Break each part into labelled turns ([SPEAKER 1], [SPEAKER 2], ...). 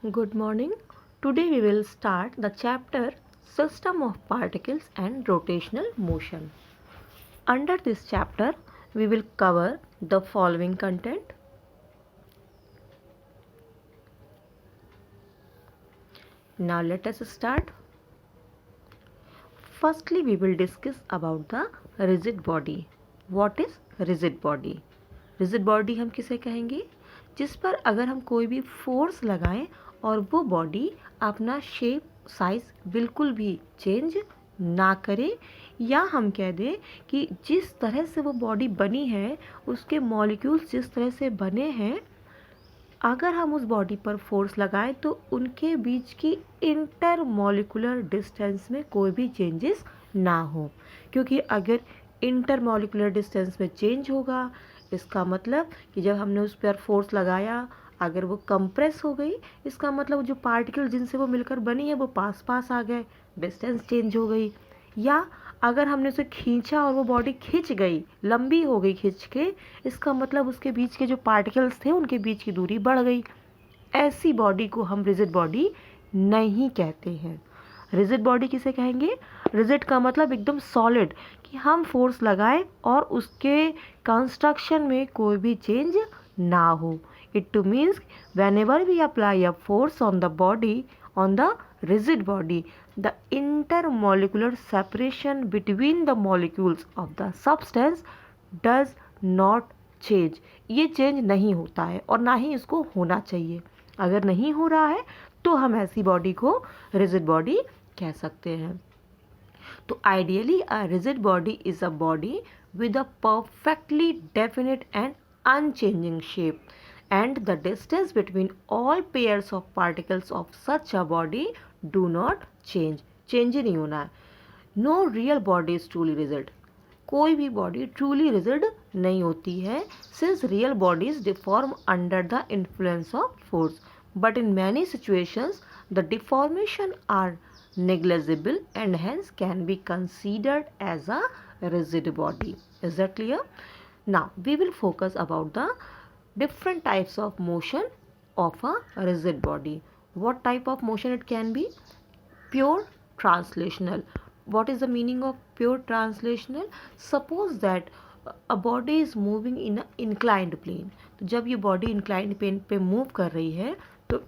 [SPEAKER 1] Good morning. Today we will start the chapter System of Particles and Rotational Motion. Under this chapter, we will cover the following content. Now let us start. Firstly, we will discuss about the rigid body. What is rigid body? Rigid body हम किसे कहेंगे? जिस पर अगर हम कोई भी force लगाएं और वो बॉडी अपना शेप साइज बिल्कुल भी चेंज ना करे, या हम कह दें कि जिस तरह से वो बॉडी बनी है उसके मॉलिक्यूल्स जिस तरह से बने हैं, अगर हम उस बॉडी पर फोर्स लगाएं तो उनके बीच की इंटर मॉलिकुलर डिस्टेंस में कोई भी चेंजेस ना हो। क्योंकि अगर इंटर मॉलिकुलर डिस्टेंस में चेंज होगा, इसका मतलब कि जब हमने उस पर फोर्स लगाया अगर वो कंप्रेस हो गई, इसका मतलब जो पार्टिकल जिनसे वो मिलकर बनी है वो पास पास आ गए, डिस्टेंस चेंज हो गई। या अगर हमने उसे खींचा और वो बॉडी खिंच गई, लंबी हो गई खिंच के, इसका मतलब उसके बीच के जो पार्टिकल्स थे उनके बीच की दूरी बढ़ गई। ऐसी बॉडी को हम रिजिड बॉडी नहीं कहते हैं। रिजिड बॉडी किसे कहेंगे? रिजिड का मतलब एकदम सॉलिड, कि हम फोर्स लगाएं और उसके कंस्ट्रक्शन में कोई भी चेंज ना हो। It means whenever we apply a force on the body, on the rigid body, the intermolecular separation between the molecules of the substance does not change. ये चेंज नहीं होता है और ना ही इसको होना चाहिए। अगर नहीं हो रहा है तो हम ऐसी बॉडी को रिजिड बॉडी कह सकते हैं। तो ideally a rigid body is a body with a perfectly definite and unchanging shape, and the distance between all pairs of particles of such a body do not change. Change ही नहीं होना है। No real body is truly rigid. कोई भी body truly rigid नहीं होती है, since real bodies deform under the influence of force. But in many situations, the deformation are negligible and hence can be considered as a rigid body. Is that clear? Now we will focus about the different types of motion of a rigid body. What type of motion it can be? Pure translational. What is the meaning of pure translational? Suppose that a body is moving in a inclined plane. तो जब ये body inclined plane पे move कर रही है तो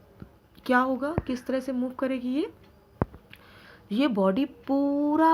[SPEAKER 1] क्या होगा, किस तरह से मूव करेगी? ये बॉडी पूरा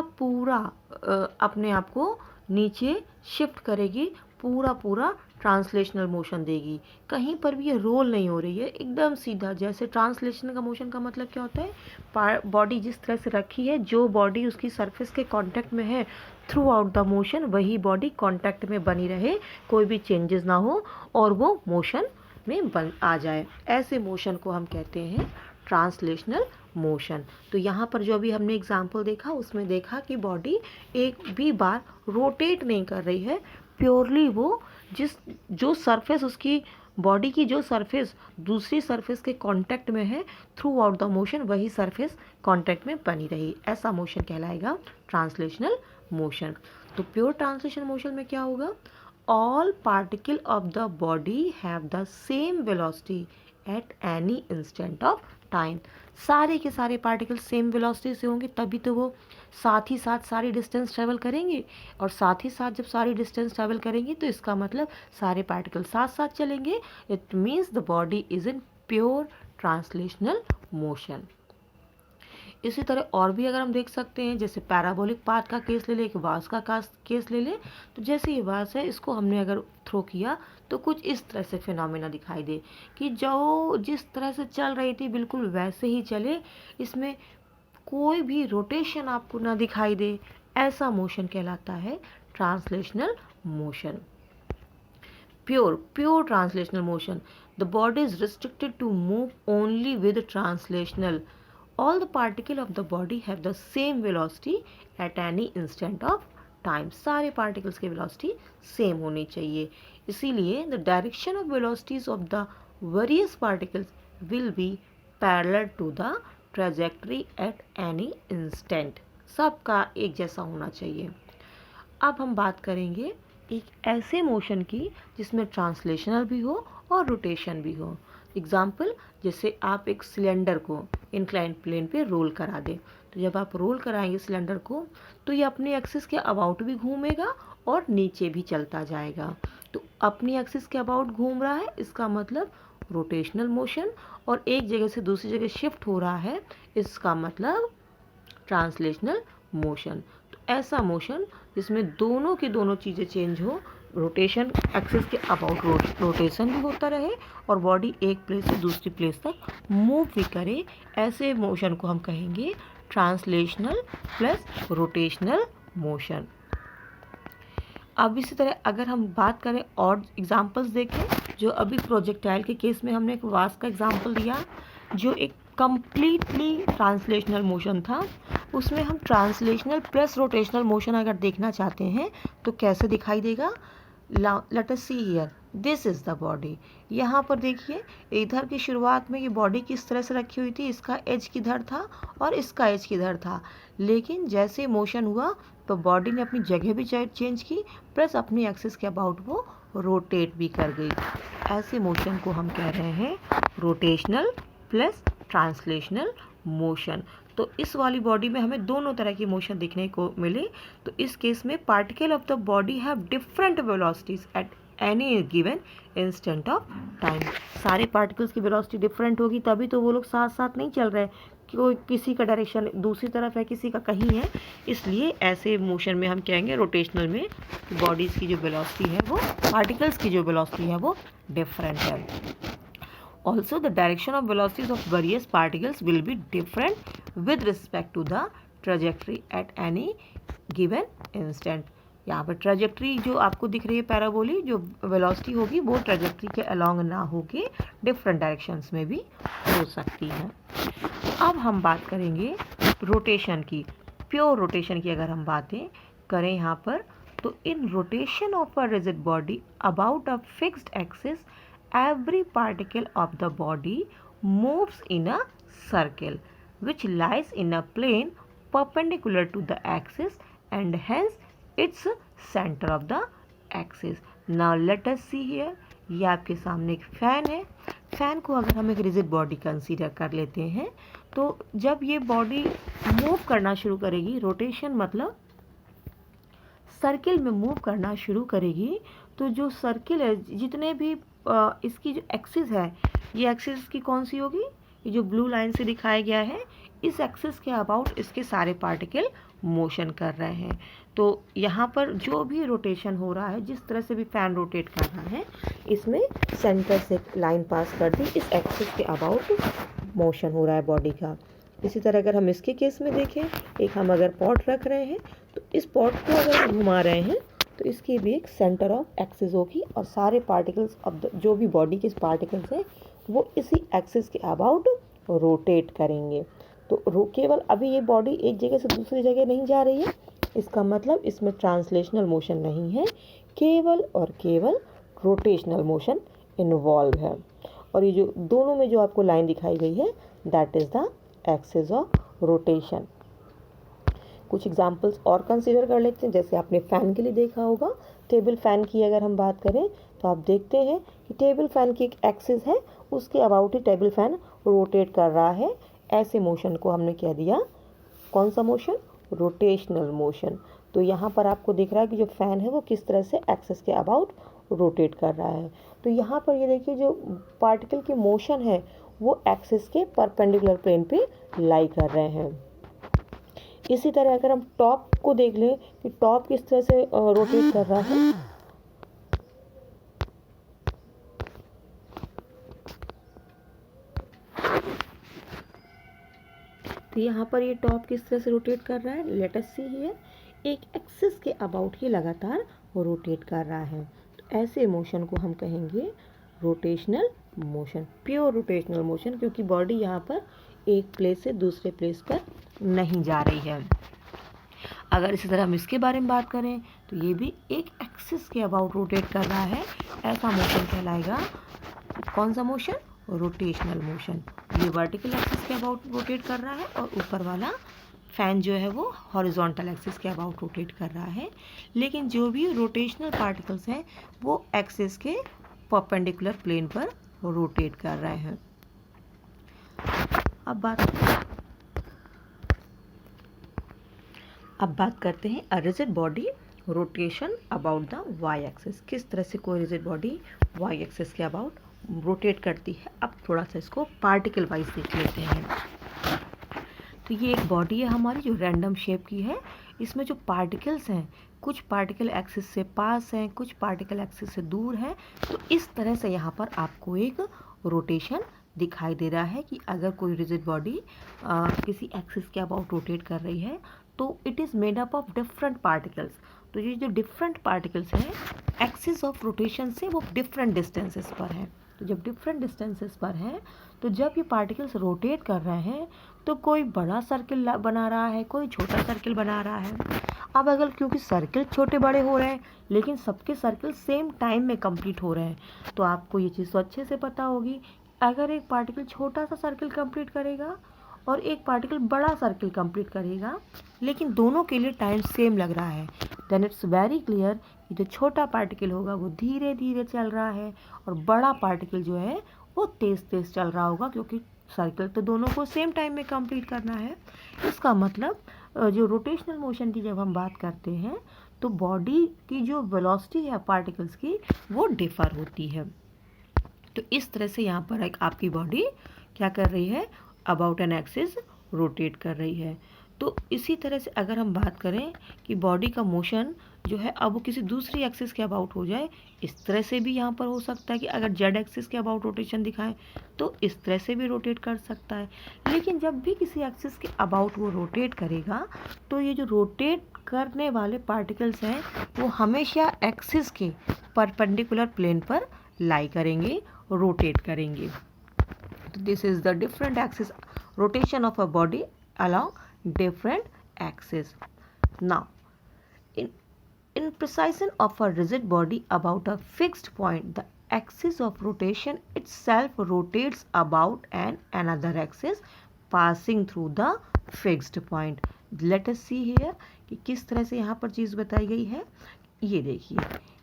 [SPEAKER 1] अपने आप को नीचे शिफ्ट करेगी, पूरा ट्रांसलेशनल मोशन देगी। कहीं पर भी ये रोल नहीं हो रही है, एकदम सीधा। जैसे ट्रांसलेशन का मोशन का मतलब क्या होता है? बॉडी जिस तरह से रखी है, जो बॉडी उसकी सरफेस के कांटेक्ट में है, थ्रू आउट द मोशन वही बॉडी कांटेक्ट में बनी रहे, कोई भी चेंजेस ना हो और वो मोशन में आ जाए। ऐसे मोशन को हम कहते हैं ट्रांसलेशनल मोशन। तो यहाँ पर जो अभी हमने एग्जाम्पल देखा उसमें देखा कि बॉडी एक भी बार रोटेट नहीं कर रही है, प्योरली वो जो सरफेस उसकी बॉडी की जो सरफेस दूसरी सरफेस के कांटेक्ट में है, थ्रू आउट द मोशन वही सरफेस कांटेक्ट में बनी रही। ऐसा मोशन कहलाएगा ट्रांसलेशनल मोशन। तो प्योर ट्रांसलेशन मोशन में क्या होगा? All particle of the body have the same velocity at any instant of time. सारे के सारे पार्टिकल सेम वेलोसिटी से होंगे, तभी तो वो साथ ही साथ सारी डिस्टेंस ट्रेवल करेंगे। और साथ ही साथ जब सारी डिस्टेंस ट्रेवल करेंगे तो इसका मतलब सारे पार्टिकल साथ साथ चलेंगे। It means the body is in pure translational motion. इसी तरह और भी अगर हम देख सकते हैं, जैसे पैराबोलिक पाथ का केस ले ले, एक वास का केस ले ले, तो जैसे ये वास है, इसको हमने अगर थ्रो किया तो कुछ इस तरह से फिनोमेना दिखाई दे कि जो जिस तरह से चल रही थी बिल्कुल वैसे ही चले, इसमें कोई भी रोटेशन आपको ना दिखाई दे। ऐसा मोशन कहलाता है translational motion. Pure translational motion, the body is restricted to move only with translational. All the particles of the body have the same velocity at any instant of time. सारे particles की velocity same होनी चाहिए। इसीलिए the direction of velocities of the various particles will be parallel to the trajectory at any instant. सबका एक जैसा होना चाहिए। अब हम बात करेंगे एक ऐसे मोशन की जिसमें ट्रांसलेशनल भी हो और रोटेशन भी हो। एग्जाम्पल, जैसे आप एक सिलेंडर को इंक्लाइन प्लेन पे रोल करा दें, तो जब आप रोल कराएंगे सिलेंडर को तो ये अपने एक्सिस के अबाउट भी घूमेगा और नीचे भी चलता जाएगा। तो अपनी एक्सिस के अबाउट घूम रहा है, इसका मतलब रोटेशनल मोशन, और एक जगह से दूसरी जगह शिफ्ट हो रहा है, इसका मतलब ट्रांसलेशनल मोशन। तो ऐसा मोशन जिसमें दोनों की दोनों चीज़ें चेंज हो, रोटेशन एक्सिस के अबाउट रोटेशन भी होता रहे और बॉडी एक प्लेस से दूसरी प्लेस तक मूव भी करे, ऐसे मोशन को हम कहेंगे ट्रांसलेशनल प्लस रोटेशनल मोशन। अब इसी तरह अगर हम बात करें और एग्जांपल्स देखें, जो अभी प्रोजेक्टाइल के केस में हमने एक वास का एग्जांपल दिया जो एक कंप्लीटली ट्रांसलेशनल मोशन था, उसमें हम ट्रांसलेशनल प्लस रोटेशनल मोशन अगर देखना चाहते हैं तो कैसे दिखाई देगा। Late us see here, this is the body. यहाँ पर देखिए इधर की शुरुआत में ये बॉडी किस तरह से रखी हुई थी, इसका एज किधर था और इसका एज किधर था, लेकिन जैसे मोशन हुआ तो बॉडी ने अपनी जगह भी चेंज की प्लस अपनी एक्सिस के अबाउट वो रोटेट भी कर गई। ऐसे मोशन को हम कह रहे हैं रोटेशनल प्लस ट्रांसलेशनल मोशन। तो इस वाली बॉडी में हमें दोनों तरह की मोशन देखने को मिले। तो इस केस में particle of the body have different velocities at any given instant of time. सारे पार्टिकल्स की वेलोसिटी डिफरेंट होगी, तभी तो वो लोग साथ साथ नहीं चल रहे, कोई किसी का डायरेक्शन दूसरी तरफ है, किसी का कहीं है, इसलिए ऐसे मोशन में हम कहेंगे रोटेशनल में बॉडीज़ की जो वेलोसिटी है वो, पार्टिकल्स की जो वेलोसिटी है वो डिफरेंट है। Also, the direction of velocities of various particles will be different with respect to the trajectory at any given instant. यहाँ पर ट्रेजेक्ट्री जो आपको दिख रही है पैराबोली, जो वेलोसिटी होगी वो ट्रेजेक्ट्री के अलोंग ना होके डिफरेंट डायरेक्शंस में भी हो सकती है। अब हम बात करेंगे रोटेशन की, प्योर रोटेशन की अगर हम बातें करें यहाँ पर, तो इन rotation of a rigid body about a fixed axis every particle of the body moves in a circle which lies in a plane perpendicular to the axis and hence its center of the axis. Now let us see here, ये आपके सामने एक fan है। Fan को अगर हम एक rigid body consider कर लेते हैं, तो जब ये बॉडी मूव करना शुरू करेगी, रोटेशन मतलब सर्किल में मूव करना शुरू करेगी, तो जो सर्किल है, जितने भी इसकी जो एक्सिस है, ये एक्सिस की कौन सी होगी, ये जो ब्लू लाइन से दिखाया गया है, इस एक्सिस के अबाउट इसके सारे पार्टिकल मोशन कर रहे हैं। तो यहाँ पर जो भी रोटेशन हो रहा है, जिस तरह से भी फैन रोटेट कर रहा है, इसमें सेंटर से लाइन पास कर दी, इस एक्सिस के अबाउट मोशन हो रहा है बॉडी का। इसी तरह अगर हम इसके केस में देखें, एक हम अगर पॉट रख रहे हैं तो इस पॉट को अगर घुमा रहे हैं तो इसकी भी एक सेंटर ऑफ एक्सिस होगी और सारे पार्टिकल्स अब जो भी बॉडी के पार्टिकल्स हैं वो इसी एक्सिस के अबाउट रोटेट करेंगे। तो केवल अभी ये बॉडी एक जगह से दूसरी जगह नहीं जा रही है, इसका मतलब इसमें ट्रांसलेशनल मोशन नहीं है, केवल और केवल रोटेशनल मोशन इन्वॉल्व है। और ये जो दोनों में जो आपको लाइन दिखाई गई है, that is the axis of rotation. कुछ एग्जांपल्स और कंसीडर कर लेते हैं, जैसे आपने फ़ैन के लिए देखा होगा, टेबल फ़ैन की अगर हम बात करें तो आप देखते हैं कि टेबल फ़ैन की एक एक्सिस है, उसके about he table fan rotate कर रहा है। ऐसे मोशन को हमने कह दिया कौन सा मोशन, रोटेशनल मोशन। तो यहाँ पर आपको दिख रहा है कि जो फ़ैन है वो किस तरह से एक्सिस के अबाउट रोटेट कर रहा है। तो यहाँ पर ये देखिए जो पार्टिकल की मोशन है वो एक्सिस के परपेंडिकुलर प्लेन पे लाई कर रहे हैं। इसी तरह अगर हम टॉप को देख लें कि टॉप किस तरह से रोटेट कर रहा है, तो यहाँ पर ये टॉप किस तरह से रोटेट कर रहा है, लेट अस सी हियर, एक एक्सिस के अबाउट ही लगातार रोटेट कर रहा है। तो ऐसे मोशन को हम कहेंगे rotational motion, pure rotational motion, क्योंकि बॉडी यहाँ पर एक प्लेस से दूसरे प्लेस पर नहीं जा रही है। अगर इसी तरह हम इसके बारे में बात करें तो ये भी एक एक्सिस के अबाउट रोटेट कर रहा है, ऐसा मोशन कहलाएगा कौन सा मोशन, रोटेशनल मोशन। ये वर्टिकल एक्सिस के अबाउट रोटेट कर रहा है और ऊपर वाला फैन जो है वो हॉरिजॉन्टल एक्सिस के अबाउट रोटेट कर रहा है। लेकिन जो भी रोटेशनल पार्टिकल्स हैं वो एक्सिस के परपेंडिकुलर प्लेन पर रोटेट कर रहे हैं। अब बात करते हैं a rigid body rotation about the Y axis. किस तरह से कोई रिजिड बॉडी वाई एक्सिस के अबाउट रोटेट करती है। अब थोड़ा सा इसको पार्टिकल वाइज देख लेते हैं। तो ये एक बॉडी है हमारी जो रैंडम शेप की है। इसमें जो पार्टिकल्स हैं, कुछ पार्टिकल एक्सिस से पास हैं, कुछ पार्टिकल एक्सिस से दूर हैं। तो इस तरह से यहाँ पर आपको एक रोटेशन दिखाई दे रहा है कि अगर कोई रिजिड बॉडी किसी एक्सिस के अबाउट रोटेट कर रही है तो it is made up of different particles. तो ये जो डिफरेंट पार्टिकल्स हैं एक्सिस ऑफ रोटेशन से वो डिफरेंट डिस्टेंसेस पर हैं। तो जब डिफरेंट डिस्टेंसेस पर हैं तो जब ये पार्टिकल्स रोटेट कर रहे हैं तो कोई बड़ा सर्किल बना रहा है, कोई छोटा सर्किल बना रहा है। अब अगर क्योंकि सर्किल छोटे बड़े हो रहे हैं लेकिन सबके सर्किल सेम टाइम में कंप्लीट हो रहे हैं, तो आपको ये चीज़ तो अच्छे से पता होगी। अगर एक पार्टिकल छोटा सा सर्किल कंप्लीट करेगा और एक पार्टिकल बड़ा सर्किल कंप्लीट करेगा लेकिन दोनों के लिए टाइम सेम लग रहा है, देन इट्स वेरी क्लियर कि जो छोटा पार्टिकल होगा वो धीरे धीरे चल रहा है और बड़ा पार्टिकल जो है वो तेज़ तेज़ चल रहा होगा, क्योंकि सर्किल तो दोनों को सेम टाइम में कंप्लीट करना है। इसका मतलब जो रोटेशनल मोशन की जब हम बात करते हैं तो बॉडी की जो वेलोसिटी है पार्टिकल्स की वो डिफर होती है। तो इस तरह से यहाँ पर एक आपकी बॉडी क्या कर रही है, अबाउट एन एक्सिस रोटेट कर रही है। तो इसी तरह से अगर हम बात करें कि बॉडी का मोशन जो है अब वो किसी दूसरी एक्सिस के अबाउट हो जाए, इस तरह से भी यहाँ पर हो सकता है कि अगर जेड एक्सिस के अबाउट रोटेशन दिखाएं तो इस तरह से भी रोटेट कर सकता है। लेकिन जब भी किसी एक्सिस के अबाउट वो रोटेट करेगा तो ये जो रोटेट करने वाले पार्टिकल्स हैं वो हमेशा एक्सिस के परपेंडिकुलर प्लेन पर लाई करेंगे, रोटेट करेंगे। तो this is the different axis rotation of a body along different axes. Now, in precision of a rigid body about a fixed point, the axis of rotation itself rotates about another axis passing through the fixed point. Let us see here कि किस तरह से यहाँ पर चीज़ बताई गई है। ये देखिए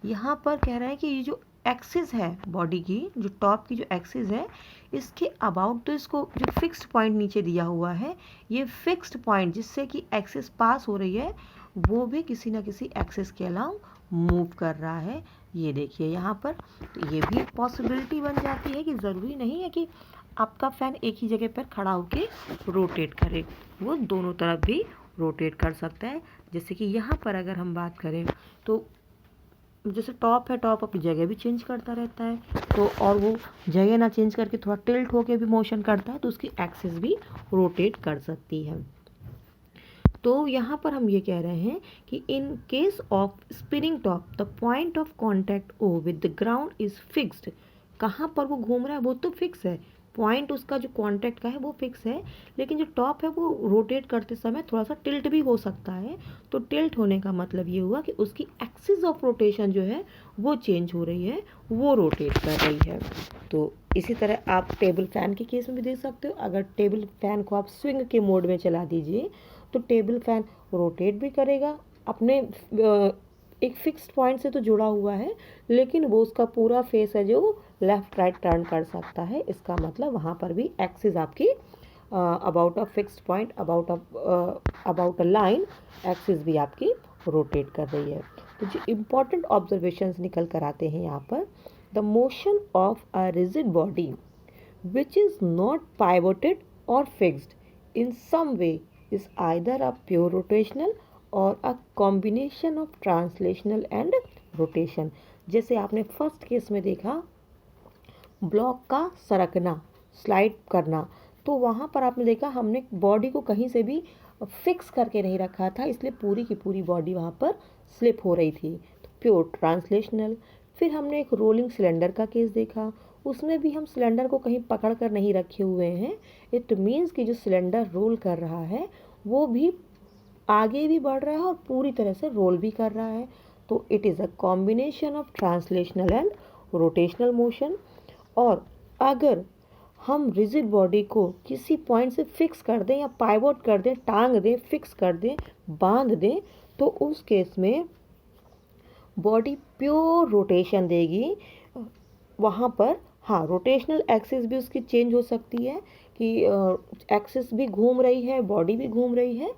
[SPEAKER 1] यहाँ पर कह रहा है कि ये जो एक्सिस है बॉडी की, जो टॉप की जो एक्सिस है, इसके अबाउट तो इसको जो फिक्स्ड पॉइंट नीचे दिया हुआ है, ये फिक्स्ड पॉइंट जिससे कि एक्सिस पास हो रही है वो भी किसी ना किसी एक्सिस के अलाउंग मूव कर रहा है। ये देखिए यहाँ पर, तो ये भी एक पॉसिबिलिटी बन जाती है कि ज़रूरी नहीं है कि आपका फ़ैन एक ही जगह पर खड़ा होकर रोटेट करे, वो दोनों तरफ भी रोटेट कर सकता है। जैसे कि यहाँ पर अगर हम बात करें तो जैसे टॉप है, टॉप अपनी जगह भी चेंज करता रहता है, तो और वो जगह ना चेंज करके थोड़ा टिल्ट होके भी मोशन करता है तो उसकी एक्सिस भी रोटेट कर सकती है। तो यहाँ पर हम ये कह रहे हैं कि in case of spinning top the point of contact O with the ground is fixed. कहाँ पर वो घूम रहा है वो तो फिक्स है, पॉइंट उसका जो कांटेक्ट का है वो फिक्स है, लेकिन जो टॉप है वो रोटेट करते समय थोड़ा सा टिल्ट भी हो सकता है। तो टिल्ट होने का मतलब ये हुआ कि उसकी एक्सिस ऑफ रोटेशन जो है वो चेंज हो रही है, वो रोटेट कर रही है। तो इसी तरह आप टेबल फैन के केस में भी देख सकते हो। अगर टेबल फैन को आप स्विंग के मोड में चला दीजिए तो टेबल फैन रोटेट भी करेगा, अपने एक फिक्स्ड पॉइंट से तो जुड़ा हुआ है लेकिन वो उसका पूरा फेस है जो लेफ़्ट राइट टर्न कर सकता है। इसका मतलब वहाँ पर भी एक्सिस आपकी about a fixed point, about a line, axis भी आपकी रोटेट कर रही है। तो जो इम्पॉर्टेंट ऑब्जर्वेशंस निकल कर आते हैं यहाँ पर, the motion of a rigid body which is not pivoted or fixed in some way is either a pure rotational or a combination of translational and rotation. जैसे आपने फर्स्ट केस में देखा ब्लॉक का सरकना, स्लाइड करना, तो वहाँ पर आपने देखा हमने बॉडी को कहीं से भी फिक्स करके नहीं रखा था, इसलिए पूरी की पूरी बॉडी वहाँ पर स्लिप हो रही थी, तो प्योर ट्रांसलेशनल। फिर हमने एक रोलिंग सिलेंडर का केस देखा, उसमें भी हम सिलेंडर को कहीं पकड़ कर नहीं रखे हुए हैं, इट मीन्स कि जो सिलेंडर रोल कर रहा है वो भी आगे भी बढ़ रहा है और पूरी तरह से रोल भी कर रहा है। तो it is a combination of translational and rotational motion. और अगर हम रिजिड बॉडी को किसी पॉइंट से फिक्स कर दें या पाइवोट कर दें, टांग दें, फिक्स कर दें, बांध दें, तो उस केस में बॉडी प्योर रोटेशन देगी, वहाँ पर हाँ, रोटेशनल एक्सिस भी उसकी चेंज हो सकती है कि एक्सिस भी घूम रही है, बॉडी भी घूम रही है,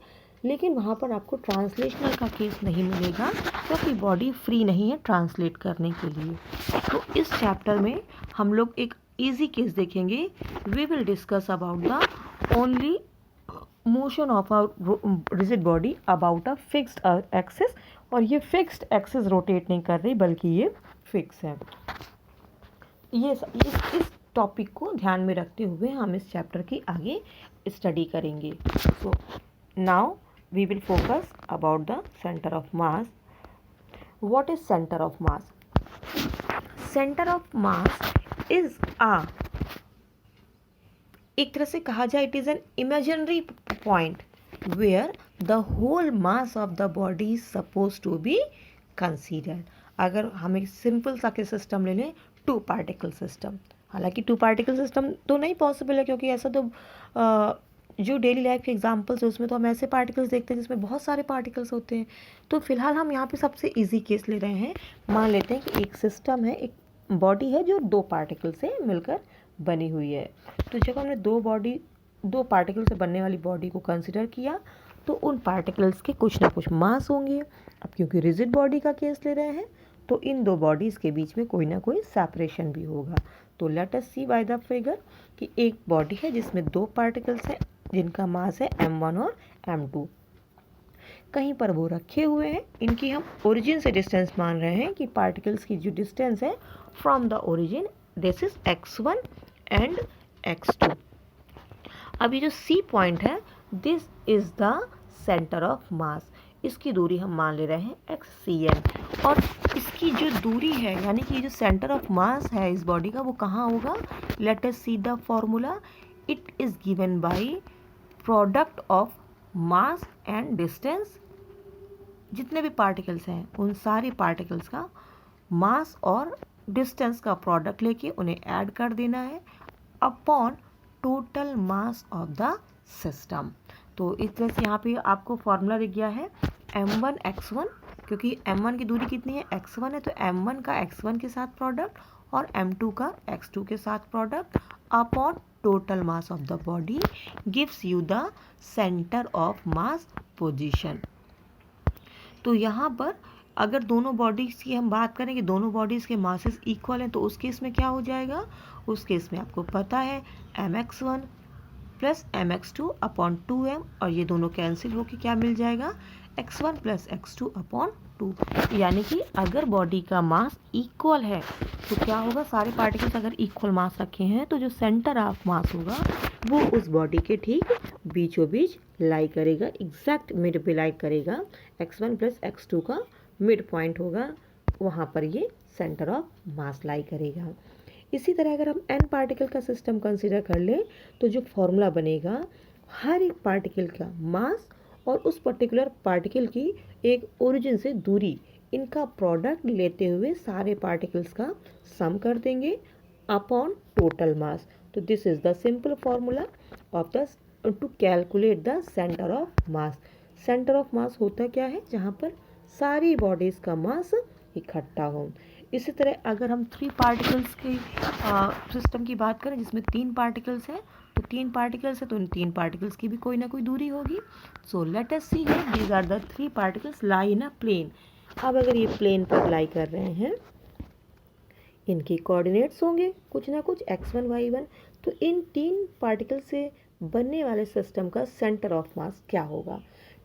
[SPEAKER 1] लेकिन वहाँ पर आपको ट्रांसलेशनल का केस नहीं मिलेगा क्योंकि बॉडी फ्री नहीं है ट्रांसलेट करने के लिए। तो इस चैप्टर में हम लोग एक इजी केस देखेंगे। We will discuss about the only motion of a rigid body about a fixed axis, और ये फिक्स्ड एक्सिस रोटेट नहीं कर रही बल्कि ये फिक्स है। ये इस टॉपिक को ध्यान में रखते हुए हम इस चैप्टर की आगे स्टडी करेंगे। So now we will focus about the centre of mass. What is centre of mass? Centre of mass is एक तरह से कहा जाए it is an imaginary point where the whole mass of the body is suppose to be considered. अगर हम एक simple सा के सिस्टम ले लें, टू पार्टिकल सिस्टम, हालांकि टू पार्टिकल सिस्टम तो नहीं पॉसिबल है क्योंकि ऐसा तो जो डेली लाइफ के एग्जांपल्स है उसमें तो हम ऐसे पार्टिकल्स देखते हैं जिसमें बहुत सारे पार्टिकल्स होते हैं। तो फिलहाल हम यहाँ पे सबसे इजी केस ले रहे हैं। मान लेते हैं कि एक सिस्टम है, एक बॉडी है जो दो पार्टिकल से मिलकर बनी हुई है। तो जब हमने दो पार्टिकल से बनने वाली बॉडी को कंसिडर किया तो उन पार्टिकल्स के कुछ ना कुछ मास होंगे। अब क्योंकि रिजिड बॉडी का केस ले रहे हैं तो इन दो बॉडीज़ के बीच में कोई ना कोई सेपरेशन भी होगा। तो let us see by the figure कि एक बॉडी है जिसमें दो पार्टिकल्स हैं जिनका मास है m1 और m2। कहीं पर वो रखे हुए हैं, इनकी हम ओरिजिन से डिस्टेंस मान रहे हैं कि पार्टिकल्स की जो डिस्टेंस है from the origin this is x1 and x2। अब ये जो C पॉइंट है this is the centre of मास। इसकी दूरी हम मान ले रहे हैं xCn, और इसकी जो दूरी है यानी कि जो सेंटर ऑफ मास है इस बॉडी का वो कहाँ होगा? Late us see the formula. It is given by product of mass and distance. जितने भी पार्टिकल्स हैं उन सारे पार्टिकल्स का मास और डिस्टेंस का प्रोडक्ट लेके उन्हें ऐड कर देना है upon total mass of the system. तो इस तरह से यहाँ पे आपको फॉर्मूला दिख गया है m1 x1, क्योंकि m1 की दूरी कितनी है? x1 है, तो m1 का x1 के साथ प्रोडक्ट और m2 का x2 के साथ product upon total mass of the body gives you the centre of mass position. तो यहाँ पर अगर दोनों बॉडीज़ की हम बात करें कि दोनों बॉडीज़ के मासेस इक्वल हैं तो उस केस में क्या हो जाएगा? उस केस में आपको पता है mx1 plus mx2 upon 2m, और ये दोनों कैंसिल होकर क्या मिल जाएगा? x1 plus x2 upon 2। यानी कि अगर बॉडी का मास इक्वल है तो क्या होगा? सारे पार्टिकल्स अगर इक्वल मास रखे हैं तो जो सेंटर ऑफ मास होगा वो उस बॉडी के ठीक बीचों बीच लाई करेगा, एग्जैक्ट मिड पे लाई करेगा। x1 प्लस x2 का मिड पॉइंट होगा, वहाँ पर ये सेंटर ऑफ मास लाई करेगा। इसी तरह अगर हम n पार्टिकल का सिस्टम कंसीडर कर लें तो जो फॉर्मूला बनेगा हर एक पार्टिकल का मास और उस पर्टिकुलर पार्टिकल की एक ओरिजिन से दूरी, इनका प्रोडक्ट लेते हुए सारे पार्टिकल्स का सम कर देंगे अपॉन टोटल मास। तो this is the simple formula of the to calculate the centre of mass. Centre of mass होता क्या है? जहाँ पर सारी बॉडीज़ का मास इकट्ठा हो। इसी तरह अगर हम थ्री पार्टिकल्स के सिस्टम की बात करें जिसमें तीन पार्टिकल्स हैं तो तीन पार्टिकल्स है तो इन तीन पार्टिकल्स की भी कोई ना कोई दूरी होगी। So let us see here these are the three particles lie in a plane. अब अगर ये प्लेन पर लाई कर रहे हैं, इनके कोऑर्डिनेट्स होंगे कुछ ना कुछ x1 y1। तो इन तीन पार्टिकल से बनने वाले सिस्टम का सेंटर ऑफ मास क्या होगा?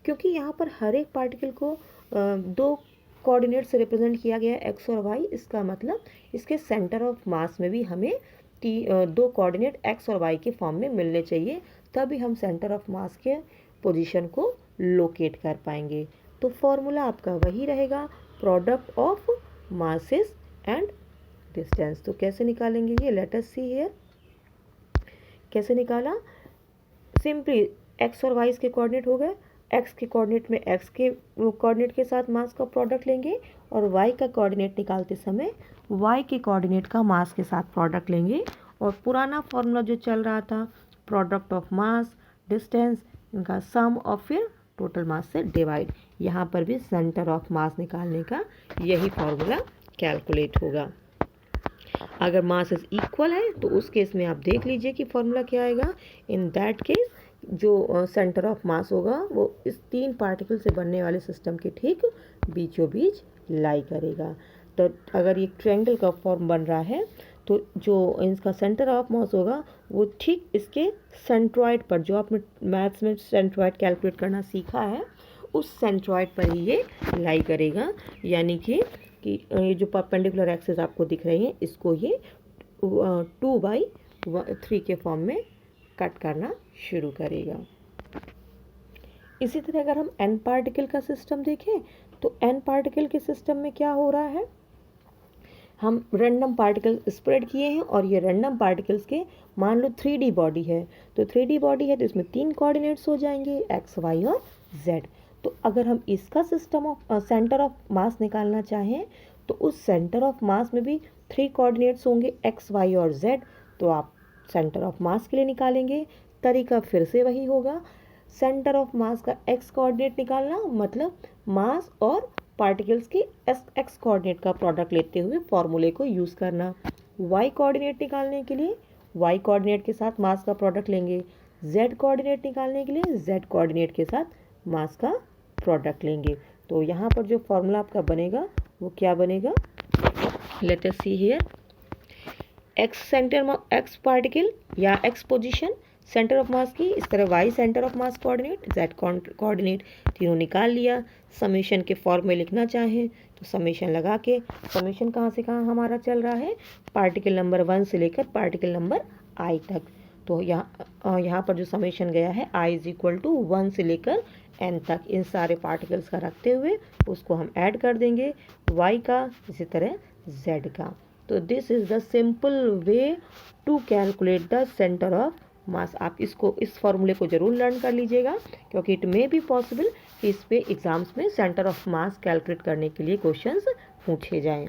[SPEAKER 1] क्योंकि यहाँ पर हर एक पार्टिकल को दो कोऑर्डिनेट से रिप्रेजेंट किया गया है x और y, इसका मतलब इसके सेंटर ऑफ मास में भी हमें दो कोऑर्डिनेट x और y के फॉर्म में मिलने चाहिए, तभी हम सेंटर ऑफ मास के पोजीशन को लोकेट कर पाएंगे। तो फॉर्मूला आपका वही रहेगा, product of masses and distance. तो कैसे निकालेंगे ये? Late us see here. कैसे निकाला? सिंपली x और y के कोऑर्डिनेट हो गए, x के कोऑर्डिनेट में x के कोऑर्डिनेट के साथ मास का प्रोडक्ट लेंगे और y का कोऑर्डिनेट निकालते समय y के कोऑर्डिनेट का मास के साथ प्रोडक्ट लेंगे। और पुराना फॉर्मूला जो चल रहा था प्रोडक्ट ऑफ मास डिस्टेंस, इनका सम और फिर टोटल मास से डिवाइड, यहाँ पर भी सेंटर ऑफ मास निकालने का यही फॉर्मूला कैलकुलेट होगा। अगर मास इज इक्वल है तो उस केस में आप देख लीजिए कि फॉर्मूला क्या आएगा। इन दैट केस जो सेंटर ऑफ मास होगा वो इस 3 पार्टिकल से बनने वाले सिस्टम के ठीक बीचों बीच लाई करेगा। तो अगर ये ट्रायंगल का फॉर्म बन रहा है तो जो इसका सेंटर ऑफ मास होगा वो ठीक इसके सेंट्रॉइड पर, जो आपने मैथ्स में सेंट्रॉइड कैलकुलेट करना सीखा है, उस सेंट्रॉइड पर ही ये लाई करेगा। यानी कि ये जो परपेंडिकुलर एक्सिस आपको दिख रही हैं इसको ये 2/3 के फॉर्म में कट करना शुरू करेगा। इसी तरह अगर हम n पार्टिकल का सिस्टम देखें तो n पार्टिकल के सिस्टम में क्या हो रहा है, हम रैंडम पार्टिकल स्प्रेड किए हैं और ये रैंडम पार्टिकल्स के मान लो 3D बॉडी है, तो 3D बॉडी है तो इसमें 3 कोऑर्डिनेट्स हो जाएंगे x, y और z। तो अगर हम इसका सिस्टम ऑफ सेंटर ऑफ मास निकालना चाहें तो उस सेंटर ऑफ मास में भी 3 कोऑर्डिनेट्स होंगे x, y और z। तो आप सेंटर ऑफ मास के लिए निकालेंगे, तरीका फिर से वही होगा। सेंटर ऑफ मास का x कोऑर्डिनेट निकालना मतलब मास और पार्टिकल्स की x कोऑर्डिनेट का प्रोडक्ट लेते हुए फॉर्मूले को यूज़ करना। y कोऑर्डिनेट निकालने के लिए y कोऑर्डिनेट के साथ मास का प्रोडक्ट लेंगे, z कोऑर्डिनेट निकालने के लिए z कोऑर्डिनेट के साथ मास का प्रोडक्ट लेंगे। तो यहाँ पर जो फॉर्मूला आपका बनेगा वो क्या बनेगा, late us see here. x centre x particle या x पोजीशन सेंटर ऑफ मास की, इस तरह y centre of mass coordinate, z coordinate, तीनों निकाल लिया। समेशन के फॉर्म में लिखना चाहें तो समेशन लगा के, समेशन कहाँ से कहाँ हमारा चल रहा है, पार्टिकल नंबर 1 से लेकर पार्टिकल नंबर i तक। तो यहाँ पर जो समेशन गया है i = 1 से लेकर n तक, इन सारे पार्टिकल्स का रखते हुए उसको हम ऐड कर देंगे y का, इसी तरह z का। तो this is the simple way to calculate the centre of mass. आप इस फॉर्मूले को ज़रूर लर्न कर लीजिएगा क्योंकि इट मे बी पॉसिबल कि इस पे एग्जाम्स में सेंटर ऑफ मास कैलकुलेट करने के लिए क्वेश्चंस पूछे जाएं।